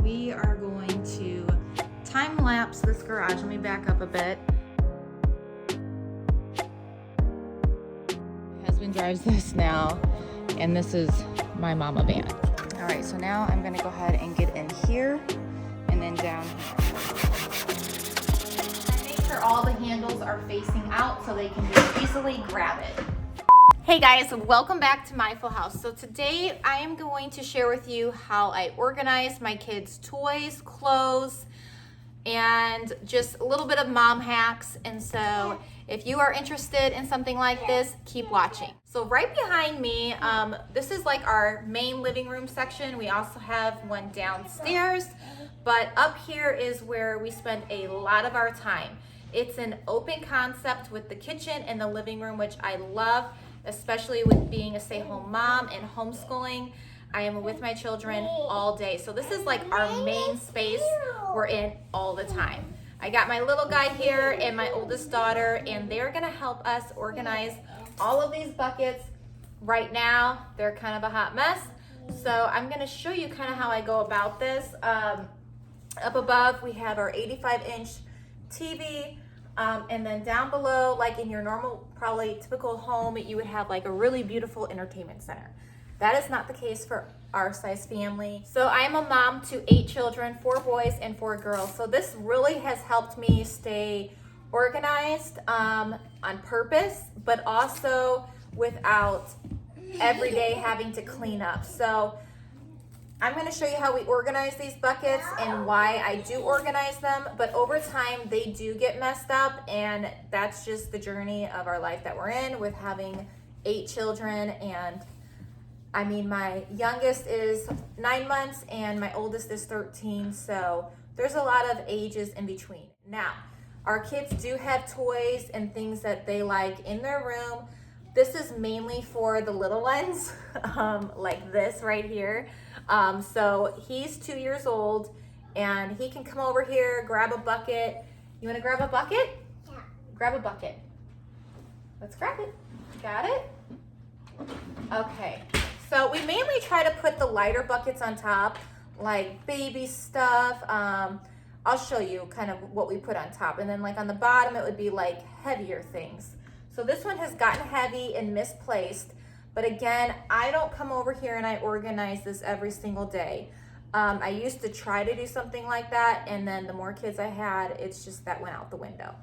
we are going to time lapse this garage. Let me back up a bit. My husband drives this now, and this is my mama van. All right, so now I'm gonna go ahead and get in here and then down here. I make sure all the handles are facing out so they can just easily grab it. Hey guys, welcome back to my full house. So today I am going to share with you how I organize my kids' toys, clothes, and just a little bit of mom hacks. And so if you are interested in something like this, keep watching. So right behind me, this is like our main living room section. We also have one downstairs, but up here is where we spend a lot of our time. It's an open concept with the kitchen and the living room, which I love, especially with being a stay-home mom and homeschooling. I am with my children all day. So this is like our main space we're in all the time. I got my little guy here and my oldest daughter, and they're gonna help us organize all of these buckets. Right now, they're kind of a hot mess. So I'm gonna show you kind of how I go about this. Up above, we have our 85-inch TV. And then down below, like in your normal, probably typical home, you would have like a really beautiful entertainment center. That is not the case for our size family. So I am a mom to 8 children, 4 boys and 4 girls. So this really has helped me stay organized on purpose, but also without every day having to clean up. So I'm going to show you how we organize these buckets and why I do organize them, but over time they do get messed up, and that's just the journey of our life that we're in with having 8 children. And I mean, my youngest is 9 months and my oldest is 13, so there's a lot of ages in between. Now, our kids do have toys and things that they like in their room. This is mainly for the little ones, like this right here. So he's 2 years old and he can come over here, grab a bucket. You wanna grab a bucket? Yeah. Grab a bucket. Let's grab it. Got it? Okay, so we mainly try to put the lighter buckets on top, like baby stuff. I'll show you kind of what we put on top. And then like on the bottom, it would be like heavier things. So this one has gotten heavy and misplaced, but again, I don't come over here and I organize this every single day. I used to try to do something like that, and then the more kids I had, it's just that went out the window.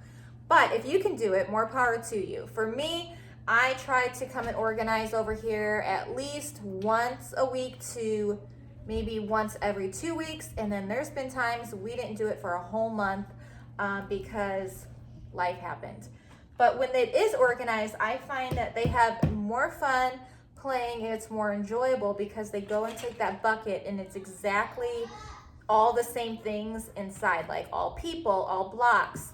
But if you can do it, more power to you. For me, I try to come and organize over here at least once a week to maybe once every 2 weeks, and then there's been times we didn't do it for a whole month because life happened. But when it is organized, I find that they have more fun playing and it's more enjoyable because they go and take that bucket and it's exactly all the same things inside, like all people, all blocks.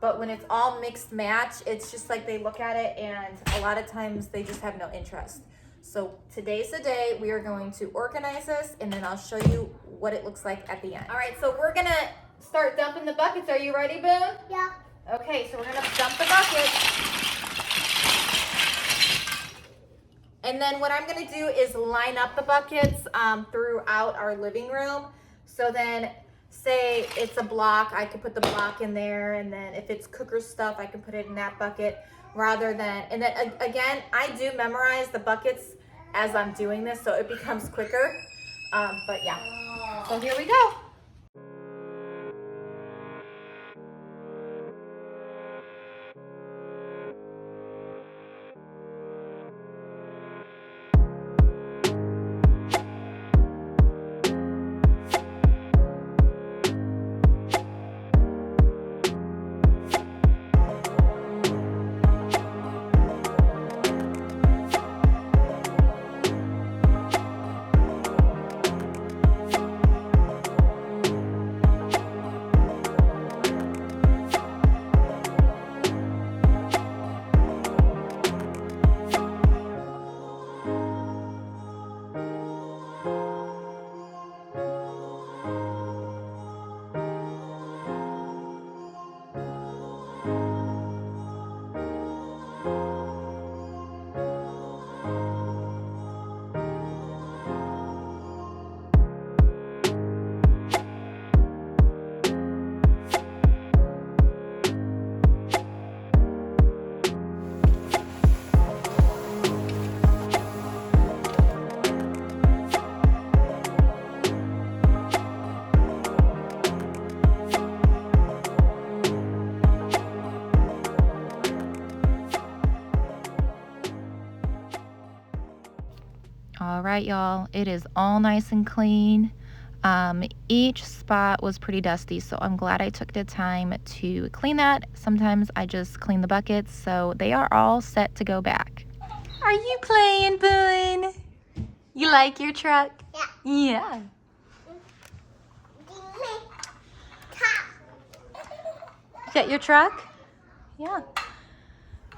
But when it's all mixed match, it's just like they look at it and a lot of times they just have no interest. So today's the day we are going to organize this, and then I'll show you what it looks like at the end. All right, so we're gonna start dumping the buckets. Are you ready, Boone? Yeah. Okay, so we're gonna dump the bucket. And then what I'm gonna do is line up the buckets throughout our living room. So then say it's a block, I could put the block in there, and then if it's cooker stuff, I can put it in that bucket rather than, and then again, I do memorize the buckets as I'm doing this, so it becomes quicker. But yeah, so here we go. right, y'all, it is all nice and clean. Each spot was pretty dusty, so I'm glad I took the time to clean that. Sometimes I just clean the buckets, so they are all set to go back. Are you playing, Boone? You like your truck? Yeah. Is that your truck? Yeah.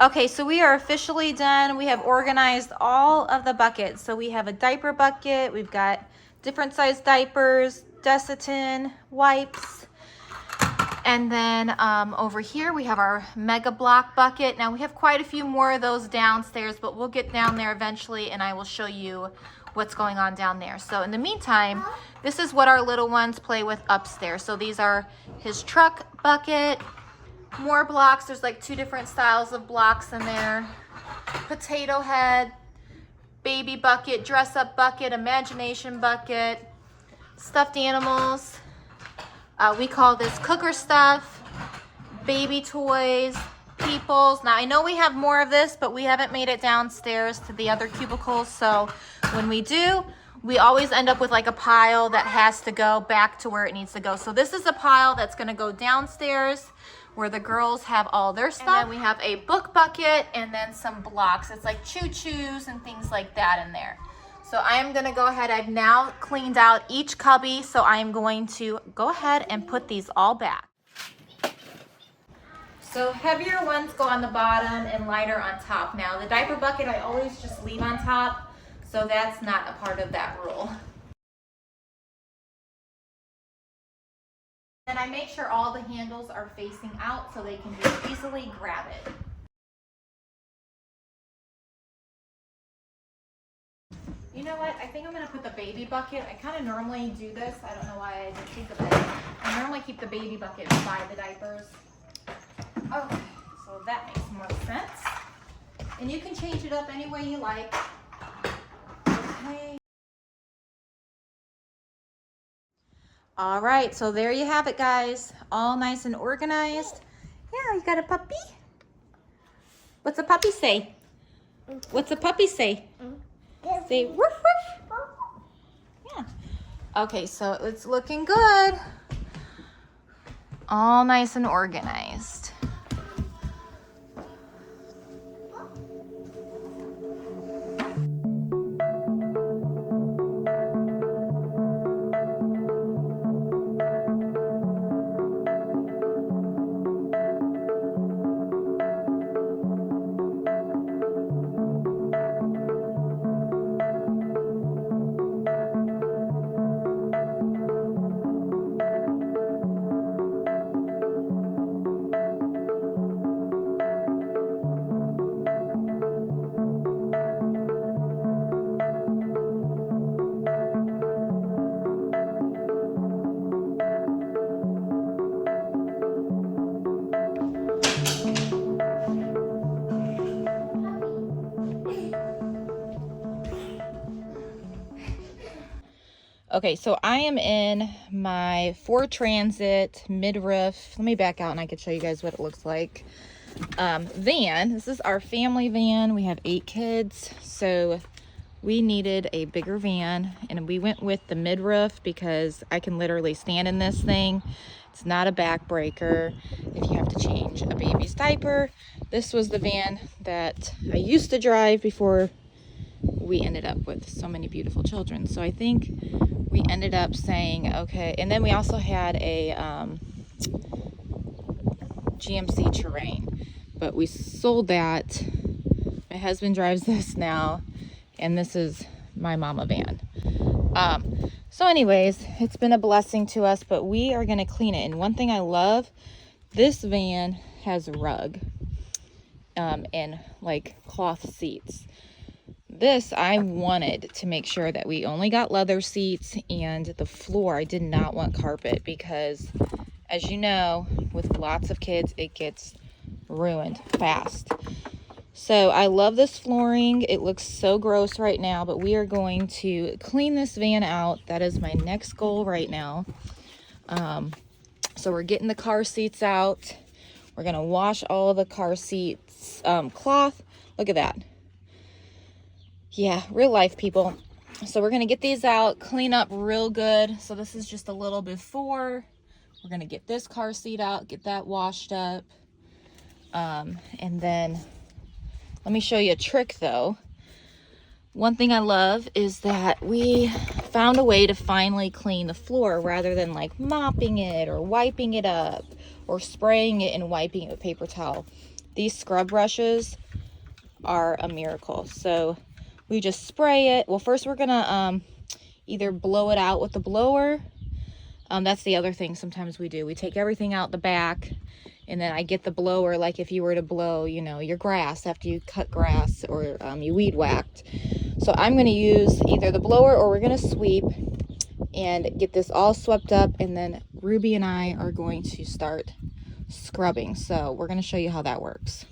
Okay, so we are officially done. We have organized all of the buckets. So we have a diaper bucket. We've got different size diapers, Desitin, wipes. And then over here we have our Mega Block bucket. Now we have quite a few more of those downstairs, but we'll get down there eventually and I will show you what's going on down there. So in the meantime, this is what our little ones play with upstairs. So these are his truck bucket, more blocks. There's like 2 different styles of blocks in there. Potato head, baby bucket, dress up bucket, imagination bucket, stuffed animals. We call this cooker stuff, baby toys, peoples. Now I know we have more of this, but we haven't made it downstairs to the other cubicles. So when we do, we always end up with like a pile that has to go back to where it needs to go. So this is a pile that's gonna go downstairs where the girls have all their stuff. And then we have a book bucket and then some blocks. It's like choo-choos and things like that in there. So I am gonna go ahead, I've now cleaned out each cubby, so I am going to go ahead and put these all back. So heavier ones go on the bottom and lighter on top. Now the diaper bucket I always just leave on top, so that's not a part of that rule. And I make sure all the handles are facing out so they can just easily grab it. You know what? I think I'm going to put the baby bucket. I kind of normally do this. I don't know why I didn't think of it. I normally keep the baby bucket by the diapers. Okay, so that makes more sense. And you can change it up any way you like. Okay. All right, so there you have it, guys. All nice and organized. Yeah, you got a puppy? What's a puppy say? What's a puppy say? Say woof woof. Yeah. Okay, so it's looking good. All nice and organized. Okay, so I am in my Ford Transit mid-roof. Let me back out and I can show you guys what it looks like. Van. This is our family van. We have 8 kids, so we needed a bigger van, and we went with the mid-roof because I can literally stand in this thing. It's not a backbreaker if you have to change a baby's diaper. This was the van that I used to drive before we ended up with so many beautiful children. So I think we ended up saying, okay, and then we also had a GMC Terrain, but we sold that. My husband drives this now, and this is my mama van. So anyways, it's been a blessing to us, but we are going to clean it. And one thing I love, this van has a rug and like cloth seats. This, I wanted to make sure that we only got leather seats, and the floor, I did not want carpet because, as you know, with lots of kids, it gets ruined fast. So I love this flooring. It looks so gross right now, but we are going to clean this van out. That is my next goal right now. So we're getting the car seats out. We're going to wash all of the car seats cloth. Look at that. Yeah, real life, people. So we're gonna get these out, clean up real good. So this is just a little before. We're gonna get this car seat out, get that washed up. And then let me show you a trick though. One thing I love is that we found a way to finally clean the floor rather than like mopping it or wiping it up or spraying it and wiping it with paper towel. These scrub brushes are a miracle. So we just spray it. Well, first we're gonna either blow it out with the blower. That's the other thing sometimes we do. We take everything out the back, and then I get the blower, like if you were to blow, you know, your grass after you cut grass or you weed whacked. So I'm going to use either the blower or we're going to sweep and get this all swept up, and then Ruby and I are going to start scrubbing. So we're going to show you how that works.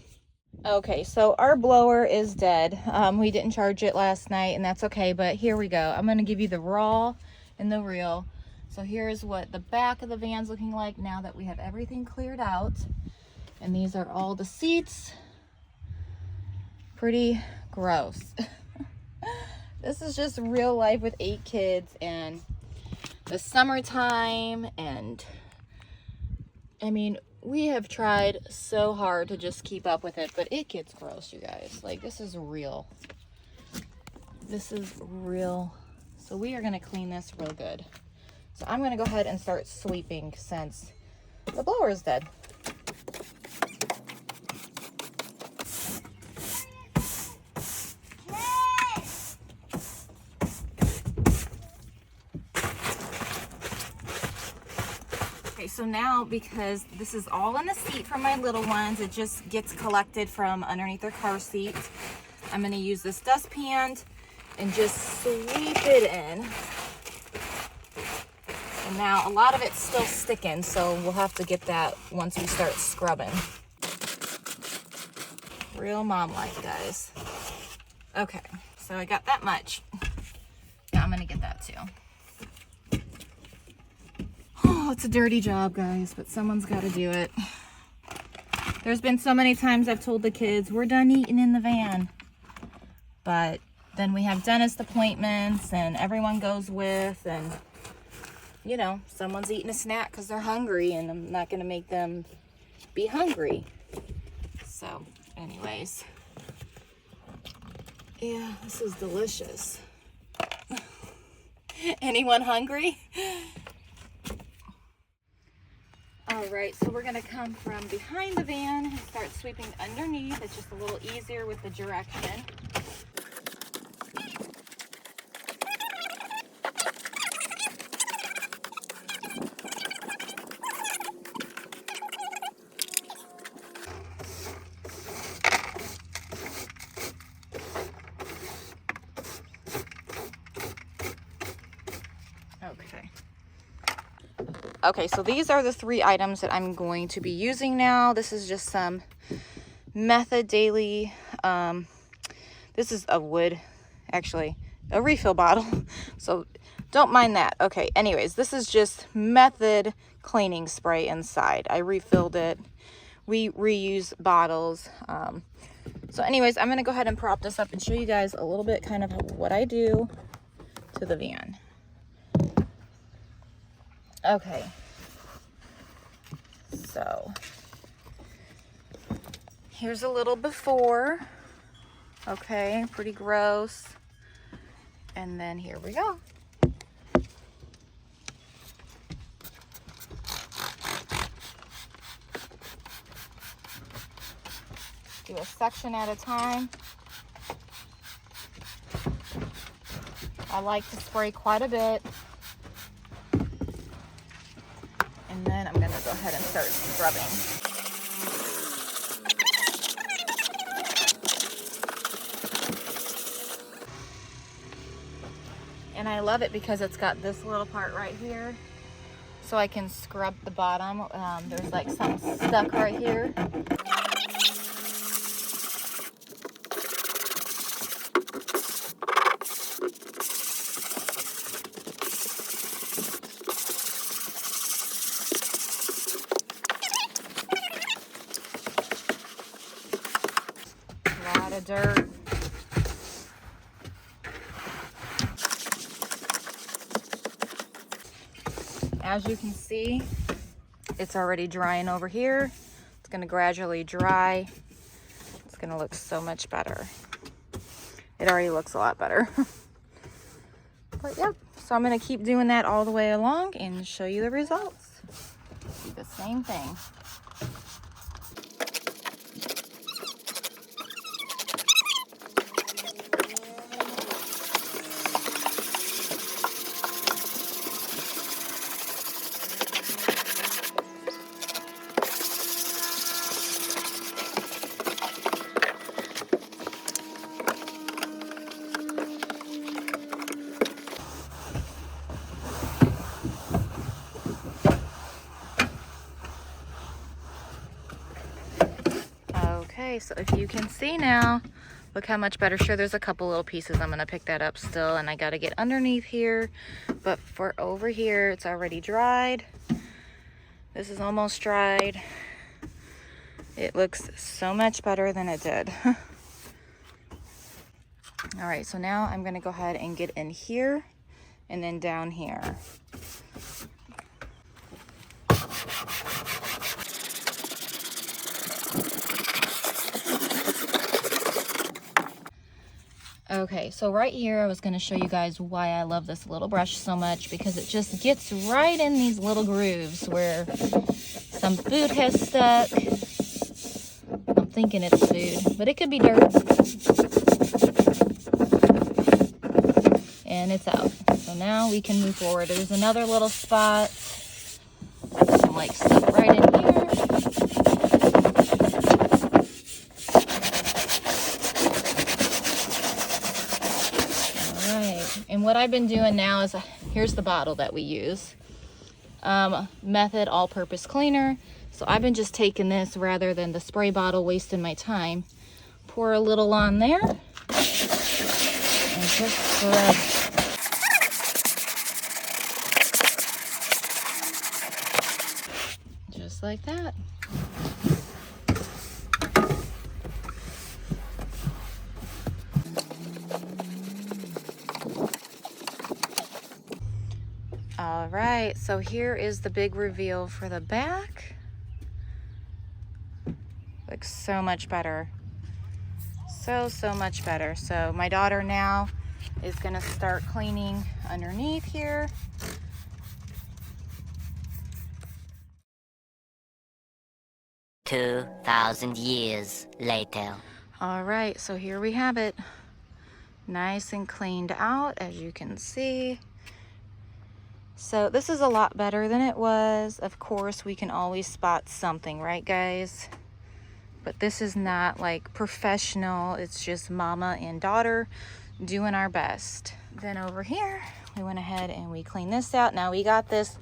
Okay, so our blower is dead. We didn't charge it last night, and that's okay, but here we go. I'm going to give you the raw and the real. So here's what the back of the van's looking like now that we have everything cleared out. And these are all the seats. Pretty gross. This is just real life with 8 kids and the summertime. And I mean, we have tried so hard to just keep up with it, but it gets gross, you guys. Like, this is real. This is real. So we are going to clean this real good. So I'm going to go ahead and start sweeping since the blower is dead. Okay, so now because this is all in the seat for my little ones, it just gets collected from underneath their car seat. I'm going to use this dustpan and just sweep it in. And now a lot of it's still sticking, so we'll have to get that once we start scrubbing. Real mom life, guys. Okay, so I got that much. Now I'm gonna get that too. Oh, it's a dirty job, guys, but someone's gotta do it. There's been so many times I've told the kids, we're done eating in the van. But then we have dentist appointments and everyone goes with, and you know, someone's eating a snack because they're hungry, and I'm not going to make them be hungry. So, anyways. Yeah, this is delicious. Anyone hungry? All right, so we're going to come from behind the van and start sweeping underneath. It's just a little easier with the direction. Okay, so these are the 3 items that I'm going to be using now. This is just some Method Daily. This is a wood, actually, a refill bottle. So don't mind that. Okay, anyways, this is just Method cleaning spray inside. I refilled it. We reuse bottles. So anyways, I'm going to go ahead and prop this up and show you guys a little bit kind of what I do to the van. Okay, so here's a little before. Okay, pretty gross. And then here we go. Do a section at a time. I like to spray quite a bit. And then I'm going to go ahead and start scrubbing. And I love it because it's got this little part right here. So I can scrub the bottom. There's like some stuck right here. Dirt. As you can see, it's already drying over here. It's gonna gradually dry. It's gonna look so much better. It already looks a lot better. But yep, so I'm gonna keep doing that all the way along and show you the results. Do the same thing. Okay, so if you can see now, look how much better. Sure, there's a couple little pieces. I'm gonna pick that up still, and I gotta get underneath here. But for over here, it's already dried. This is almost dried. It looks so much better than it did. All right, so now I'm gonna go ahead and get in here and then down here. Okay, so right here, I was going to show you guys why I love this little brush so much, because it just gets right in these little grooves where some food has stuck. I'm thinking it's food, but it could be dirt. And it's out. So now we can move forward. There's another little spot. Some like stuff right in here. And what I've been doing now is, here's the bottle that we use. Method all-purpose cleaner. So I've been just taking this rather than the spray bottle, wasting my time. Pour a little on there. And just spread. Just like that. All right, so here is the big reveal for the back. Looks so much better. So much better. So my daughter now is gonna start cleaning underneath here. "2,000 years later." All right, so here we have it. Nice and cleaned out, as you can see. So this is a lot better than it was. Of course, we can always spot something, right guys? But this is not like professional. It's just mama and daughter doing our best. Then over here, we went ahead and we cleaned this out. Now we got this.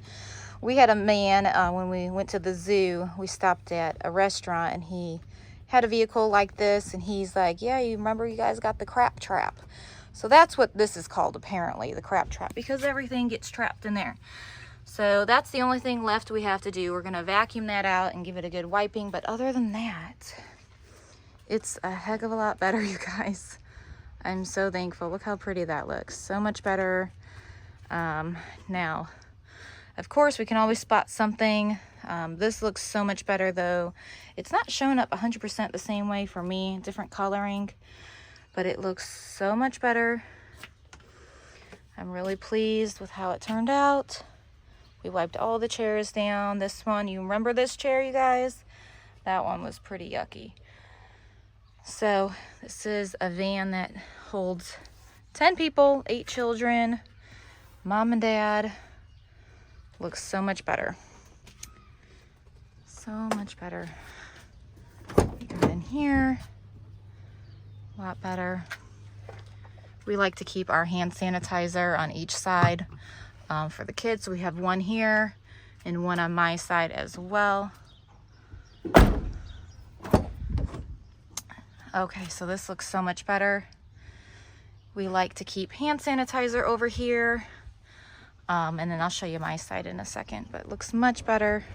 We had a man, when we went to the zoo, we stopped at a restaurant and he had a vehicle like this. And he's like, yeah, you remember you guys got the crap trap. So that's what this is called, apparently, the crap trap, because everything gets trapped in there. So that's the only thing left we have to do. We're gonna vacuum that out and give it a good wiping. But other than that, it's a heck of a lot better, you guys. I'm so thankful. Look how pretty that looks. So much better. Now, of course, we can always spot something. This looks so much better, though. It's not showing up 100% the same way for me, different coloring. But it looks so much better. I'm really pleased with how it turned out. We wiped all the chairs down. This one, you remember this chair, you guys? That one was pretty yucky. So this is a van that holds 10 people, 8 children, mom and dad. Looks so much better. So much better. Go in here. A lot better. We like to keep our hand sanitizer on each side for the kids. So we have one here and one on my side as well. Okay, so this looks so much better. We like to keep hand sanitizer over here. And then I'll show you my side in a second, but it looks much better.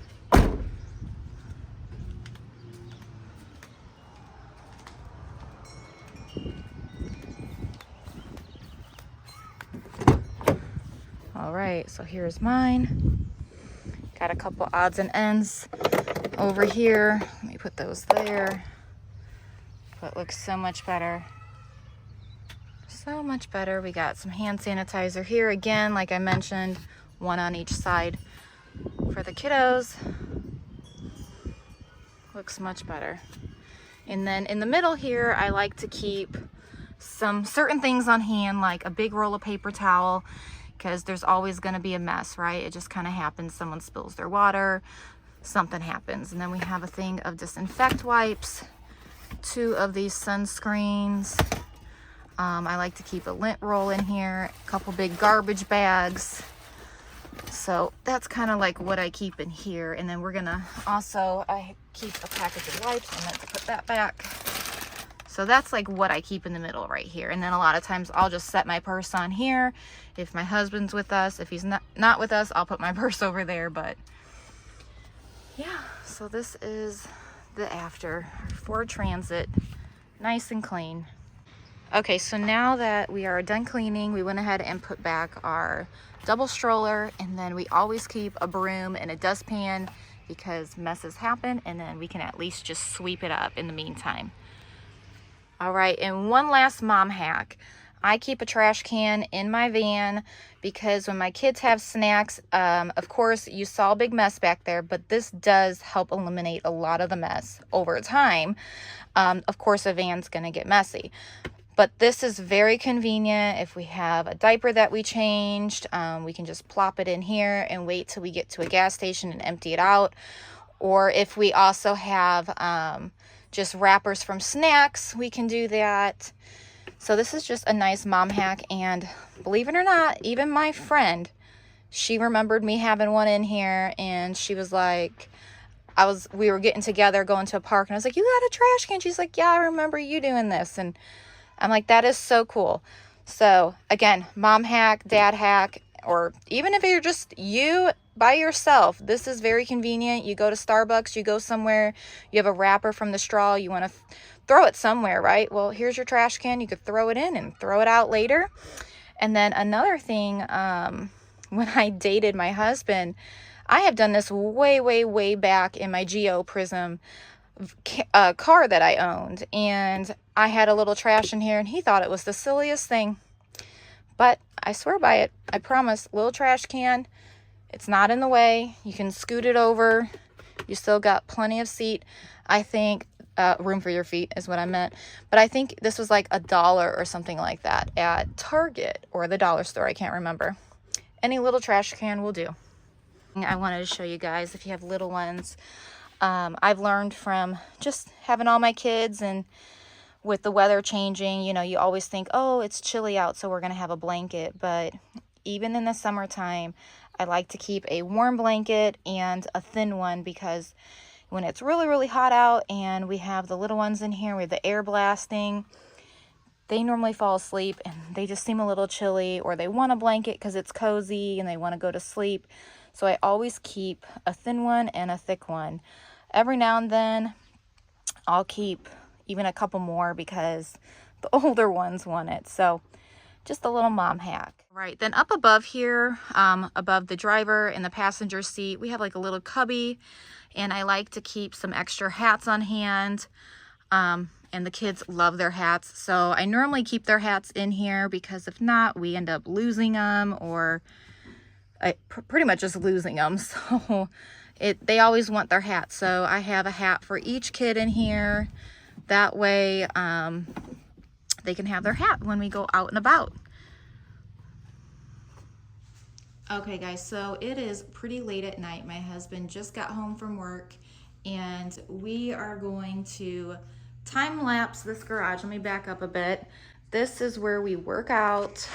All right, so here's mine. Got a couple odds and ends over here. Let me put those there. But it looks so much better. So much better. We got some hand sanitizer here again, like I mentioned, one on each side for the kiddos. Looks much better. And then in the middle here, I like to keep some certain things on hand, like a big roll of paper towel, because there's always going to be a mess, right? It just kind of happens. Someone spills their water, something happens. And then we have a thing of disinfect wipes, 2 of these sunscreens. I like to keep a lint roll in here, a couple big garbage bags. So that's kind of like what I keep in here. And then we're gonna also, I keep a package of wipes. I meant to put that back. So that's like what I keep in the middle right here. And then a lot of times I'll just set my purse on here. If my husband's with us, if he's not with us, I'll put my purse over there. But yeah, so this is the after Ford Transit, nice and clean. Okay, so now that we are done cleaning, we went ahead and put back our double stroller, and then we always keep a broom and a dustpan because messes happen, and then we can at least just sweep it up in the meantime. All right, and one last mom hack. I keep a trash can in my van because when my kids have snacks, of course, you saw a big mess back there, but this does help eliminate a lot of the mess over time. Of course, a van's gonna get messy. But this is very convenient. If we have a diaper that we changed, we can just plop it in here and wait till we get to a gas station and empty it out. Or if we also have just wrappers from snacks, we can do that. So this is just a nice mom hack. And believe it or not, even my friend, she remembered me having one in here, and she was like, we were getting together, going to a park, and I was like, you got a trash can? She's like, yeah, I remember you doing this. And I'm like, that is so cool. So again, mom hack, dad hack, or even if you're just you by yourself, this is very convenient. You go to Starbucks, you go somewhere, you have a wrapper from the straw, you want to throw it somewhere, right? Well, here's your trash can. You could throw it in and throw it out later. And then another thing, when I dated my husband, I have done this way, way, way back in my Geo Prism car that I owned, and I had a little trash in here, and he thought it was the silliest thing, but I swear by it. I promise. Little trash can, it's not in the way. You can scoot it over. You still got plenty of seat. I think room for your feet is what I meant, but I think this was like $1 or something like that at Target or the dollar store. I can't remember. Any little trash can will do. I wanted to show you guys, if you have little ones, I've learned from just having all my kids, and with the weather changing, you know, you always think, oh, it's chilly out, so we're going to have a blanket. But even in the summertime, I like to keep a warm blanket and a thin one, because when it's really, really hot out and we have the little ones in here with the air blasting, they normally fall asleep and they just seem a little chilly, or they want a blanket because it's cozy and they want to go to sleep. So I always keep a thin one and a thick one. Every now and then, I'll keep even a couple more because the older ones want it. So just a little mom hack. Right, then up above here, above the driver and the passenger seat, we have like a little cubby, and I like to keep some extra hats on hand. And the kids love their hats, so I normally keep their hats in here, because if not, we end up losing them, or pretty much just losing them. So they always want their hats, so I have a hat for each kid in here. That way they can have their hat when we go out and about. Okay guys, so it is pretty late at night. My husband just got home from work, and we are going to time lapse this garage. Let me back up a bit. This is where we work out,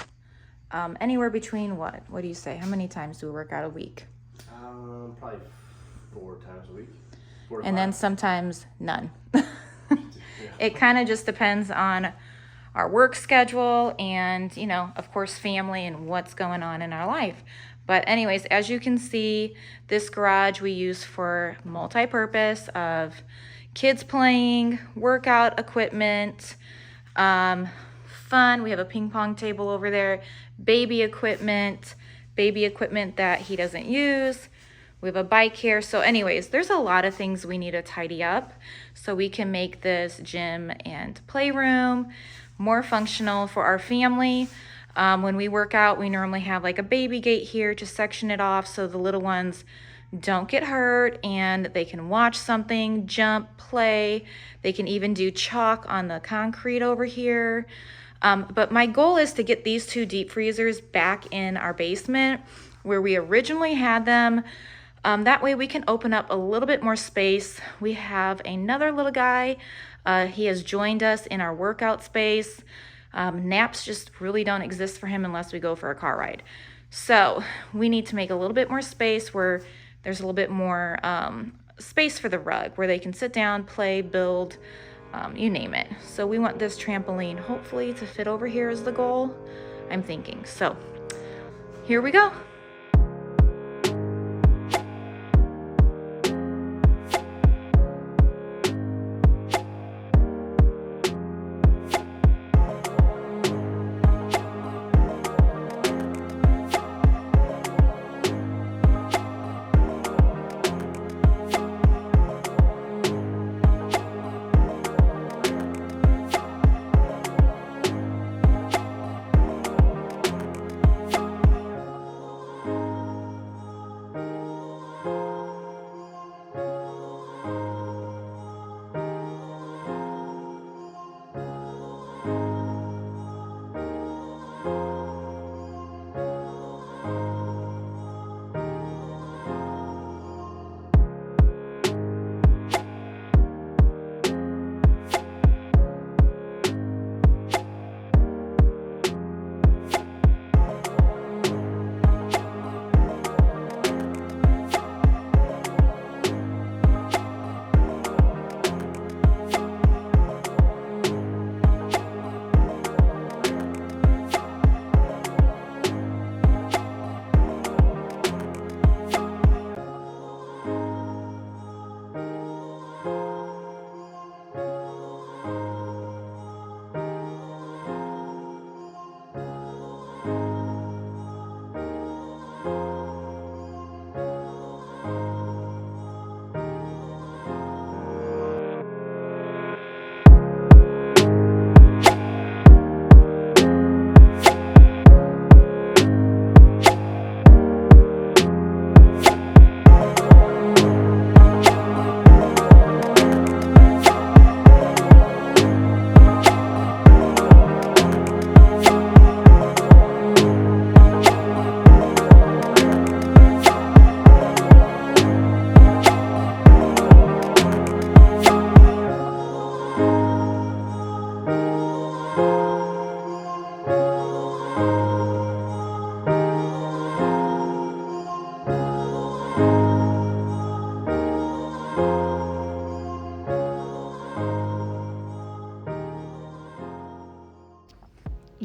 anywhere between what do you say? How many times do we work out a week? Probably 4 times a week. And then sometimes none. It kind of just depends on our work schedule and, you know, of course, family and what's going on in our life. But anyways, as you can see, this garage we use for multi-purpose of kids playing, workout equipment, fun. We have a ping pong table over there, baby equipment that he doesn't use. We have a bike here. So anyways, there's a lot of things we need to tidy up so we can make this gym and playroom more functional for our family. When we work out, we normally have like a baby gate here to section it off so the little ones don't get hurt and they can watch something, jump, play. They can even do chalk on the concrete over here. But my goal is to get these 2 deep freezers back in our basement where we originally had them. That way we can open up a little bit more space. We have another little guy. He has joined us in our workout space. Naps just really don't exist for him unless we go for a car ride. So we need to make a little bit more space where there's a little bit more space for the rug where they can sit down, play, build, you name it. So we want this trampoline hopefully to fit over here is the goal, I'm thinking. So here we go.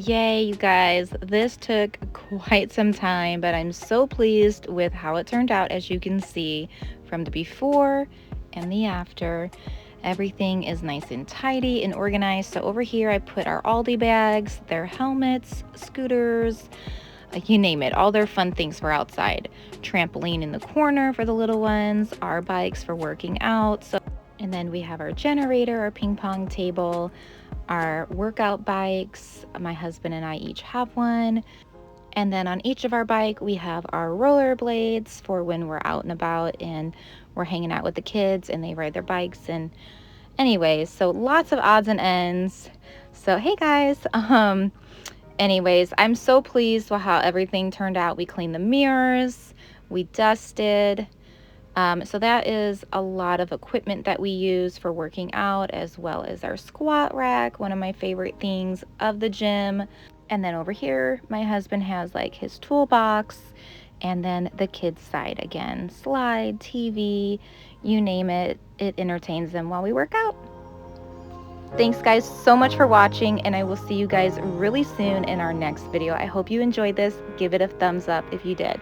Yay, you guys. This took quite some time, but I'm so pleased with how it turned out. As you can see from the before and the after, everything is nice and tidy and organized. So over here, I put our Aldi bags, their helmets, scooters, you name it, all their fun things for outside. Trampoline in the corner for the little ones, our bikes for working out. And then we have our generator, our ping pong table, our workout bikes. My husband and I each have one. And then on each of our bike, we have our roller blades for when we're out and about and we're hanging out with the kids and they ride their bikes. And anyways, so lots of odds and ends. So hey guys, anyways, I'm so pleased with how everything turned out. We cleaned the mirrors, we dusted. So that is a lot of equipment that we use for working out, as well as our squat rack, one of my favorite things of the gym. And then over here, my husband has like his toolbox, and then the kids side again, slide, TV, you name it, it entertains them while we work out. Thanks guys so much for watching, and I will see you guys really soon in our next video. I hope you enjoyed this. Give it a thumbs up if you did.